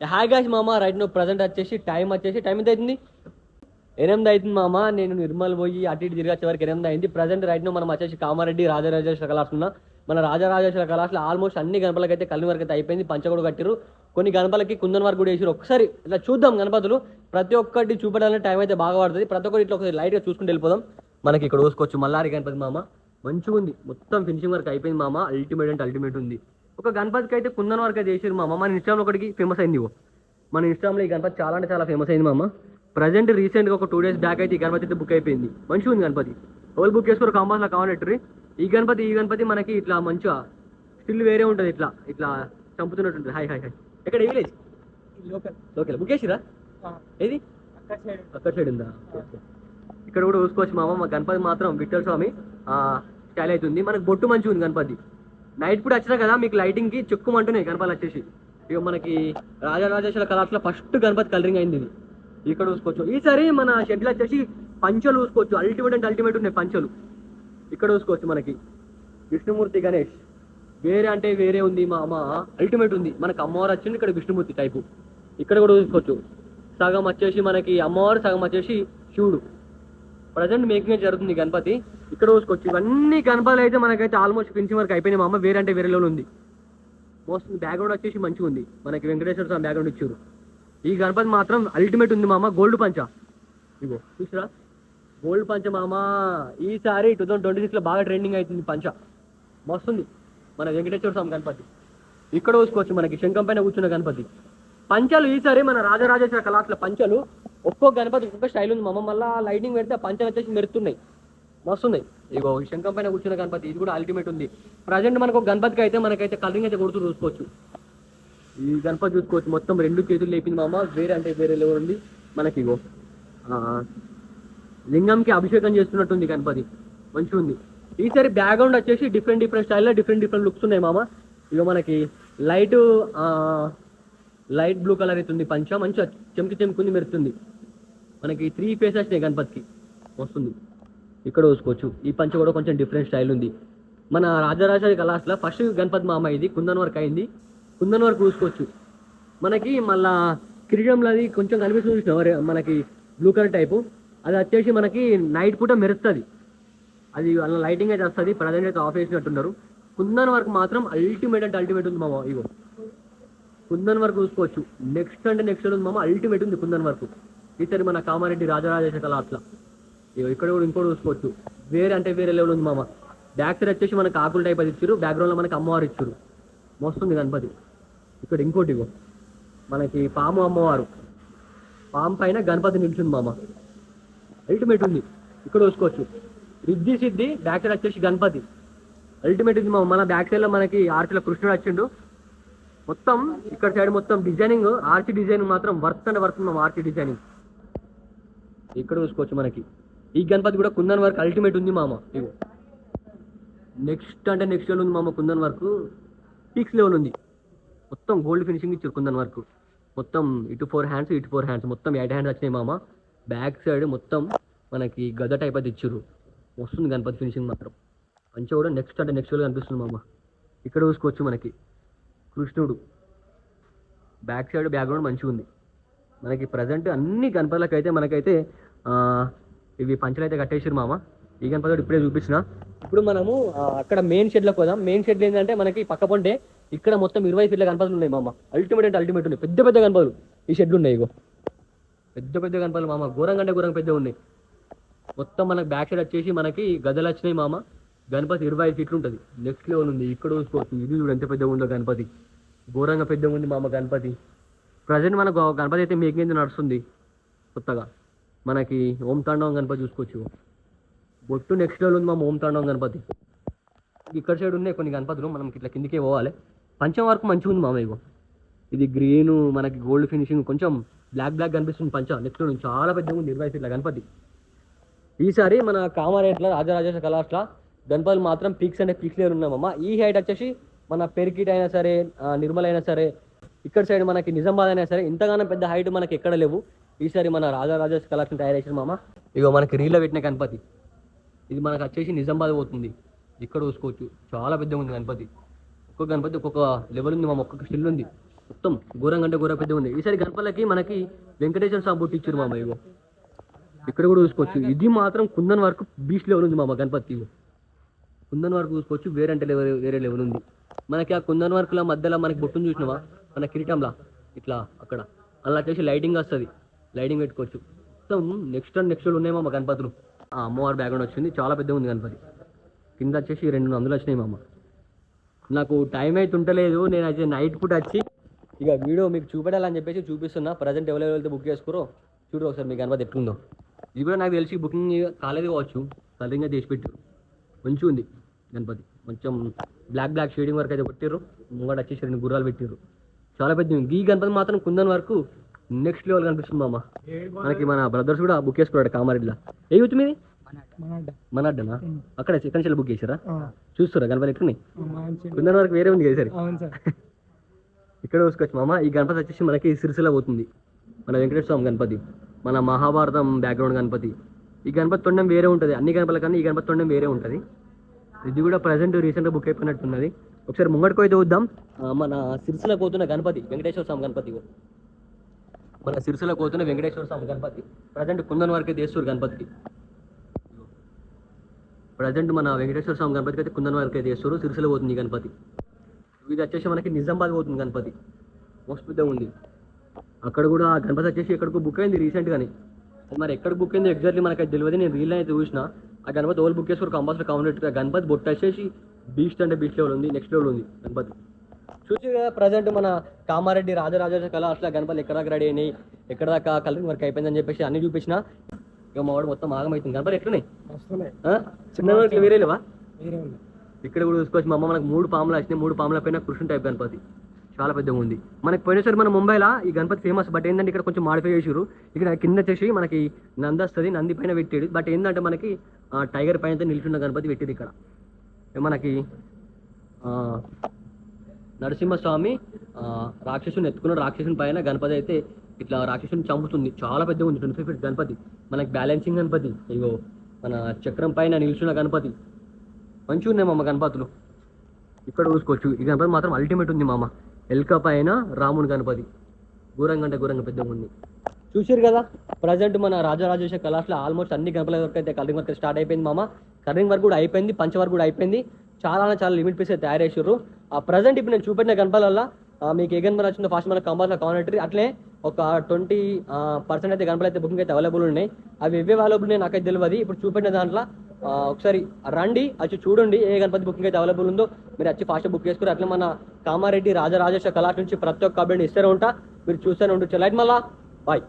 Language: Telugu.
హాయ్ గాయ్స్ మామ, రైట్ నో ప్రజెంట్ వచ్చేసి టైం ఎంత అవుతుంది? 8 అవుతుంది మామ. నేను నిర్మల్ పోయి అటు ఇటు తిరిగి వచ్చే వరకు 8 అయింది. ప్రజెంట్ రైట్ నో మనం వచ్చేసి కామారెడ్డి రాజరాజేశ్వర కళాశాల ఉన్నా. మన రాజరాజేశ్వర కళాశాల ఆల్మోస్ట్ అన్ని గణపలకి అయితే కళ్ళి వరకు అయితే అయిపోయింది. పంచ కూడా కట్టిరు, కొన్ని గణపలకి కుందన్ వరకు కూడా వేసారు. ఒకసారి ఇట్లా చూద్దాం గణపతులు, ప్రతి ఒక్కటి చూపడానికి టైం అయితే బాగా పడుతుంది. ప్రతి ఒక్కటి ఇట్లా ఒకసారి లైట్గా చూసుకుంటూ వెళ్ళిపోదాం. మనకి ఇక్కడ చూసుకోవచ్చు మల్లారి గణపతి మామ, మంచిగా ఉంది. మొత్తం ఫినిషింగ్ వర్క్ అయిపోయింది మామ. అల్టిమేట్ అంటే అల్టిమేట్ ఉంది. ఒక గణపతికి అయితే కుందన్ వరకు అయితే వేసారు మామ. మన ఇన్స్టాగ్రామ్లో ఒకటికి ఫేమస్ అయింది. మన ఇన్స్టాగ్రామ్లో ఈ గణపతి చాలా అంటే చాలా ఫేమస్ అయింది మామ. ప్రజెంట్ రీసెంట్గా ఒక 2 days బ్యాక్ అయితే ఈ గణపతి అయితే బుక్ అయిపోయింది. మంచిగా ఉంది గణపతి. ఎవరు బుక్ చేసుకోరు కాంబాస్లో కావాలంటారు. ఈ గణపతి మనకి ఇట్లా మంచిగా స్టిల్ వేరే ఉంటుంది, ఇట్లా ఇట్లా చంపుతున్నట్టు. Hi hi hi. ఎక్కడ విలేజ్? లోకల్ బుక్ చేసిరా? ఏది అక్కడ సైడ్ ఉందా? ఇక్కడ కూడా చూసుకోవచ్చు మామ. మా గణపతి మాత్రం విఠల్ స్వామి స్టైల్ అవుతుంది. మనకు బొట్టు మంచిగా ఉంది గణపతి. నైట్ కూడా వచ్చినా కదా మీకు లైటింగ్కి చెక్కుమంటున్నాయి గణపతి వచ్చేసి. ఇక మనకి రాజరాజేశ్వర కళాశాల ఫస్ట్ గణపతి కలరింగ్ అయింది ఇది. ఇక్కడ చూసుకోవచ్చు. ఈసారి మన షెడ్యూల్ వచ్చేసి పంచలు చూసుకోవచ్చు. అల్టిమేట్ అంటే అల్టిమేట్ ఉన్నాయి పంచలు. ఇక్కడ చూసుకోవచ్చు మనకి విష్ణుమూర్తి గణేష్ వేరే అంటే వేరే ఉంది మా అమ్మ, అల్టిమేట్ ఉంది. మనకి అమ్మవారు వచ్చింది, ఇక్కడ విష్ణుమూర్తి టైపు. ఇక్కడ కూడా చూసుకోవచ్చు. సగం వచ్చేసి మనకి అమ్మవారు, సగం వచ్చేసి శివుడు. ప్రజెంట్ మేకింగ్ జరుగుతుంది గణపతి. ఇక్కడ చూసుకోవచ్చు. ఇవన్నీ గణపతులు అయితే మనకైతే ఆల్మోస్ట్ ఫినిషింగ్ వరకు అయిపోయినాయి మా అమ్మ. వేరే అంటే వేరే లెవెల్ ఉంది. మోస్ట్ బ్యాక్గ్రౌండ్ వచ్చేసి మంచిగా ఉంది. మనకి వెంకటేశ్వర స్వామి బ్యాక్గ్రౌండ్ ఇచ్చారు. ఈ గణపతి మాత్రం అల్టిమేట్ ఉంది మామ. గోల్డ్ పంచ ఇగో చూసిరా, గోల్డ్ పంచ మామ. ఈసారి 2026లో బాగా ట్రెండింగ్ అవుతుంది పంచ, మస్తుంది మన వెంకటేశ్వర స్వామి గణపతి. ఇక్కడ చూసుకోవచ్చు మనకి శంఖం పైన కూర్చున్న గణపతి. పంచలు ఈసారి మన రాజరాజేశ్వర కళాశాల పంచలు ఒక్కొక్క గణపతి ఒక్కొక్క స్టైల్ ఉంది మామ. మళ్ళీ లైటింగ్ పెడితే పంచలు వచ్చేసి మెరుతున్నాయి, మస్తున్నాయి. ఇగో శంఖం పైన కూర్చున్న గణపతి, ఇది కూడా అల్టిమేట్ ఉంది. ప్రజెంట్ మనకు ఒక గణపతికి అయితే మనకైతే కలరింగ్ అయితే కొడుతూ చూసుకోవచ్చు. ఈ గణపతి చూసుకోవచ్చు, మొత్తం 2 చేతులు లేపింది మామ. వేరే అంటే వేరే లెవెల్ ఉంది మనకి. ఇగో లింగంకి అభిషేకం చేస్తున్నట్టుంది గణపతి, మంచిగా ఉంది. ఈసారి బ్యాక్గ్రౌండ్ వచ్చేసి డిఫరెంట్ స్టైల్లో డిఫరెంట్ లుక్స్ ఉన్నాయి మామ. ఇగో మనకి లైట్ బ్లూ కలర్ అవుతుంది పంచ, మంచిగా చెంకుంది, మెరుతుంది. మనకి 3 ఫేసెస్ వచ్చినాయి గణపతికి, వస్తుంది. ఇక్కడ చూసుకోవచ్చు. ఈ పంచ కూడా కొంచెం డిఫరెంట్ స్టైల్ ఉంది. మన రాజరాజేశ్వరి కళాశాల ఫస్ట్ గణపతి మామ ఇది కుందన్ వర్క్ అయింది. కుందన్ వరకు చూసుకోవచ్చు. మనకి మళ్ళా కిరీటంలో అది కొంచెం కనిపిస్తుంది మనకి బ్లూ కలర్ టైపు. అది వచ్చేసి మనకి నైట్ పూట మెరుస్తుంది, అది అలా లైటింగ్ అయితే వస్తుంది. ప్రజెంట్ అయితే ఆఫ్ చేసినట్టున్నారు. కుందన్ వర్క్ మాత్రం అల్టిమేట్ అంటే అల్టిమేట్ ఉంది మామ. ఇగో కుందన్ వర్క్ చూసుకోవచ్చు. నెక్స్ట్ అంటే నెక్స్ట్ ఉంది మామ, అల్టిమేట్ ఉంది కుందన్ వర్క్. ఈసారి మన కామారెడ్డి రాజరాజేశ్వర కళాశాల. ఇగో ఇక్కడ కూడా ఇంకోటి చూసుకోవచ్చు. వేరే అంటే వేరే లెవెల్ ఉంది మామ. బ్యాక్ సైడ్ వచ్చేసి మనకి ఆకుల టైప్ అది ఇచ్చారు, బ్యాక్గ్రౌండ్లో మనకి అమ్మవారు ఇచ్చారు, మస్తుంది గణపతి. ఇక్కడ ఇంకోటి ఇగో మనకి పాము అమ్మవారు, పాము పైన గణపతి నిల్చుంది మామ, అల్టిమేట్ ఉంది. ఇక్కడ చూసుకోవచ్చు. రిద్ధి సిద్ధి బ్యాక్ సైడ్ వచ్చేసి గణపతి, అల్టిమేట్ ఉంది మామ. మన బ్యాక్ సైడ్లో మనకి ఆర్చిలో కృష్ణుడు వచ్చిండు. మొత్తం ఇక్కడ సైడ్ మొత్తం డిజైనింగ్, ఆర్చి డిజైనింగ్ మాత్రం వర్త్ అంటే వర్త్ మామ. ఆర్చి డిజైనింగ్ ఇక్కడ చూసుకోవచ్చు. మనకి ఈ గణపతి కూడా కుందన్ వర్క్ అల్టిమేట్ ఉంది మామ. ఇగో నెక్స్ట్ అంటే నెక్స్ట్ లెవెల్ ఉంది మామ. కుందన్ వర్క్ పీక్స్ లెవెల్ ఉంది. మొత్తం గోల్డ్ ఫినిషింగ్ ఇచ్చారు కుందన్ వర్క్. మొత్తం ఇటు 4 హ్యాండ్స్, ఇటు 4 హ్యాండ్స్, మొత్తం 8 హ్యాండ్స్ వచ్చినాయి మామ. బ్యాక్ సైడ్ మొత్తం మనకి గద టైప్ అది ఇచ్చారు, వస్తుంది గణపతి ఫినిషింగ్ మాత్రం. మంచిగా కూడా నెక్స్ట్ అంటే నెక్స్ట్ లెవెల్ కనిపిస్తుంది మామ. ఇక్కడ చూసుకోవచ్చు మనకి కృష్ణుడు బ్యాక్ సైడ్ బ్యాక్గ్రౌండ్ మంచిగా ఉంది. మనకి ప్రజెంట్ అన్ని గణపతులకు అయితే మనకైతే ఇవి పంచలు అయితే కట్టేసారు మామ. ఈ గణపతి ఇప్పుడే చూపించిన. ఇప్పుడు మనము అక్కడ మెయిన్ షెడ్లోకి పోదాం. మెయిన్ షెడ్ ఏంటంటే మనకి పక్క పొంటే ఇక్కడ మొత్తం 20 ఫీట్ల గణపతులు ఉన్నాయి మామ. అల్టిమేట్ అంటే అల్టిమేట్ ఉన్నాయి. పెద్ద పెద్ద గణపతులు ఈ షెడ్లు ఉన్నాయి. ఇగో పెద్ద పెద్ద గణపతులు మామ, ఘోరంగా అంటే ఘోరంగా పెద్దగా ఉన్నాయి. మొత్తం మనకి బ్యాక్ సైడ్ వచ్చేసి మనకి గదలు వచ్చినాయి మామ. గణపతి 25 ఫీట్లు ఉంటుంది, నెక్స్ట్ లెవెల్ ఉంది. ఇక్కడ చూసుకోవచ్చు. ఇది చూడు ఎంత పెద్దగా ఉందో గణపతి, ఘోరంగా పెద్దగా ఉంది మామ గణపతి. ప్రజెంట్ మనకు గణపతి అయితే మేకింగ్ నడుస్తుంది కొత్తగా. మనకి ఓం తాండవం గణపతి చూసుకోవచ్చు. బొట్టు నెక్స్ట్ లెవెల్ ఉంది మా ఓం తాండవం గణపతి. ఇక్కడ సైడ్ ఉన్నాయి కొన్ని గణపతులు, మనం ఇట్లా కిందికే పోవాలి. పంచం వరకు మంచిగా ఉంది మామ. ఇగో ఇది గ్రీను మనకి గోల్డ్ ఫినిషింగ్, కొంచెం బ్లాక్ కనిపిస్తుంది పంచ. నెక్స్ట్ నుంచి చాలా పెద్దగా ఉంది 20 ఫీట్ల గణపతి. ఈసారి మన కామారెడ్డిలో రాజరాజేశ్వర కళాశాల గణపతులు మాత్రం పీక్స్ అంటే పీక్స్ లెవెల్ ఉన్నామమ్మ. ఈ హైట్ వచ్చేసి మన పెరికిట్ అయినా సరే, నిర్మల్ అయినా సరే, ఇక్కడ సైడ్ మనకి నిజామాబాద్ అయినా సరే ఇంతగానో పెద్ద హైట్ మనకి ఎక్కడ లేవు. ఈసారి మన రాజరాజేశ్వర కళాశాల తయారు చేసిన మామ. ఇగో మనకి రీల్లో పెట్టిన గణపతి, ఇది మనకు వచ్చేసి నిజామాబాద్ పోతుంది. ఇక్కడ చూసుకోవచ్చు చాలా పెద్దగా ఉంది గణపతి. ఒక్కొక్క గణపతి ఒక్కొక్క లెవెల్ ఉంది మామ, ఒక్కొక్క స్టిల్ ఉంది. మొత్తం ఘోరంగా అంటే ఘోర పెద్ద ఉంది. ఈసారి గణపలకి మనకి వెంకటేశ్వర స్వామి బొట్టు ఇచ్చారు మామ. ఇగో ఇక్కడ కూడా చూసుకోవచ్చు. ఇది మాత్రం కుందన్ వరకు బీచ్ లెవెల్ ఉంది మామ గణపతి. కుందన్ వరకు చూసుకోవచ్చు, వేరే అంటే వేరే లెవెల్ ఉంది. మనకి ఆ కుందన్ వర్క్ల మధ్యలో మనకి బొట్టును చూసినావా మన కిరీటంలా ఇట్లా అక్కడ అలా వచ్చేసి లైటింగ్ వస్తుంది, లైటింగ్ పెట్టుకోవచ్చు. మొత్తం నెక్స్ట్ ఉన్నాయి మామ గణపతులు. ఆ అమ్మవారి బ్యాక్గ్రౌండ్ వచ్చింది, చాలా పెద్దగా ఉంది గణపతి. కింద వచ్చేసి 2 అందులు వచ్చినాయి మామ. నాకు టైం అయితే ఉంటలేదు, నేను అయితే నైట్ పూట వచ్చి ఇక వీడియో మీకు చూపెట్టాలని చెప్పేసి చూపిస్తున్నా. ప్రజెంట్ ఎవరైతే బుక్ చేసుకోరో చూడరు ఒకసారి మీ గణపతి ఎట్లుందో. ఇది కూడా నాకు తెలిసి బుకింగ్ కాలేదు కావచ్చు, కలరింగ్ అయితే చేసి పెట్టారు. మంచిగా ఉంది గణపతి. కొంచెం బ్లాక్ షేడింగ్ వరకు అయితే పెట్టారు. ముంగట వచ్చేసి 2 గుర్రాలు పెట్టారు, చాలా పెద్ద. ఈ గణపతి మాత్రం కుందన్ వరకు నెక్స్ట్ లెవెల్ కనిపిస్తుంది మామ. మనకి మన బ్రదర్స్ కూడా బుక్ చేసుకున్నాడు కామారెడ్డిలో. ఏ యూత్ మీది? మన అడ్డనా? అక్కడ సెకండ్ షెల్ బుక్ చేశారా? చూస్తారా గణపతి ఎట్లున్నాయి? కుందన్ వరకు వేరే ఉంది కదా సరే. ఇక్కడ చూసుకోవచ్చు మామ. ఈ గణపతి వచ్చేసి మనకి సిరిసిల్ల పోతుంది. మన వెంకటేశ్వర స్వామి గణపతి, మన మహాభారతం బ్యాక్గ్రౌండ్ గణపతి. ఈ గణపతి తొండం వేరే ఉంటుంది, అన్ని గణపతుల కన్నా ఈ గణపతి తొండం వేరే ఉంటుంది. ఇది కూడా ప్రజెంట్ రీసెంట్గా బుక్ అయిపోయినట్టున్నది. ఒకసారి ముంగడికి అయితే చూద్దాం. మన సిరిసిల్ల పోతున్న గణపతి వెంకటేశ్వర స్వామి గణపతి. మన సిరిసిల్ల పోతున్న వెంకటేశ్వర స్వామి గణపతి ప్రజెంట్ కుందన్ వరకే చేస్తారు గణపతికి. ప్రజెంట్ మన వెంకటేశ్వర స్వామి గణపతికి అయితే కుందన్ వరకే చేస్తారు, సిరిసిల్ల పోతుంది గణపతి. ఇది వచ్చేసి మనకి నిజామాబాద్ పోతుంది గణపతి, మోస్ట్ పెద్దగా ఉంది. అక్కడ కూడా ఆ గణపతి వచ్చేసి ఎక్కడికో బుక్ అయింది రీసెంట్గానే. మరి ఎక్కడ బుక్ అయింది ఎగ్జాక్ట్లీ మనకి తెలియదు. నేను రీల్ అయితే చూసిన. ఆ గణపతి ఓల్ బుక్ చేసుకోరు కంపల్సరీ కావాలంటే. గణపతి బొట్టు వచ్చేసి బీచ్ లెవెల్ ఉంది, నెక్స్ట్ లెవెల్ ఉంది గణపతి. చూసి ప్రజెంట్ మన కామారెడ్డి రాజరాజేశ్వర కళాశాల గణపతి ఎక్కడ దాకా రెడీ అయినాయి, ఎక్కడ దాకా కలరింగ్ వర్క్ అయిపోయిందని చెప్పేసి అన్ని చూపించిన. ఇక మా వాడు మొత్తం ఆగమవుతుంది. గణపతి ఎట్లున్నాయి? చిన్న వేరే లేవా? ఇక్కడ కూడా చూసుకోవచ్చు మా అమ్మ. మనకు 3 పాములు వచ్చినాయి. 3 పాముల పైన కృష్ణ టైప్ గణపతి, చాలా పెద్దగా ఉంది. మనకి పోయినసారి మన ముంబైలో ఈ గణపతి ఫేమస్. బట్ ఏంటంటే ఇక్కడ కొంచెం మాడిఫై చేసారు. ఇక్కడ కింద వచ్చేసి మనకి నంది వస్తుంది, నంది పైన పెట్టాడు. బట్ ఏంటంటే మనకి టైగర్ పైన నిల్చున్న గణపతి పెట్టారు. ఇక్కడ మనకి నరసింహస్వామి రాక్షసుని ఎత్తుకున్న రాక్షసుని పైన గణపతి అయితే ఇట్లా రాక్షసుని చంపుతుంది. చాలా పెద్దగా ఉంది, 25 feet గణపతి. మనకి బ్యాలెన్సింగ్ గణపతి. ఇగో మన చక్రం పైన నిల్చున్న గణపతి. మంచిగా ఉన్నాయి మామ గణపతులు. ఇక్కడ చూసుకోవచ్చు. ఈ గణపతి మాత్రం అల్టిమేట్ ఉంది మామ. ఎల్క పైన రాముని గణపతి ఘోరంగా అంటే ఘోరంగా పెద్దగా ఉంది. చూసారు కదా, ప్రజెంట్ మన రాజరాజేశ్వర కళాశాల ఆల్మోస్ట్ అన్ని గణపతుల వరకు అయితే కలరింగ్ వర్క్ స్టార్ట్ అయిపోయింది మామ. కలరింగ్ వర్క్ కూడా అయిపోయింది, పంచ వర్క్ కూడా అయిపోయింది. చాలా లిమిట్ పీస్ అయితే తయారు చేసారు. ఆ ప్రజెంట్ ఇప్పుడు నేను చూపెట్టిన గణపతుల మీకు ఏ గణపతి వచ్చిందో ఫస్ట్ మనకు కంపల్సరీ కావాలంటే అట్లే ఒక 20% అయితే గణపతులు అయితే బుకింగ్ అయితే అవైలబుల్ ఉన్నాయి. అవి ఇవే అవైలబుల్ ఉన్నాయి, నాకైతే తెలియదు. ఇప్పుడు చూపెట్టిన దాంట్లో ఒకసారి రండి, వచ్చి చూడండి ఏ గణపతి బుకింగ్ అయితే అవైలబుల్ ఉందో. మీరు వచ్చి ఫాస్ట్ బుక్ చేసుకుని అట్లా మన కామారెడ్డి రాజరాజేశ్వర కళాశాల నుంచి ప్రతి ఒక్క అప్డేట్ ఇస్తూనే ఉంటా. మీరు చూస్తూనే ఉండొచ్చు. లైట్ మళ్ళా బాయ్.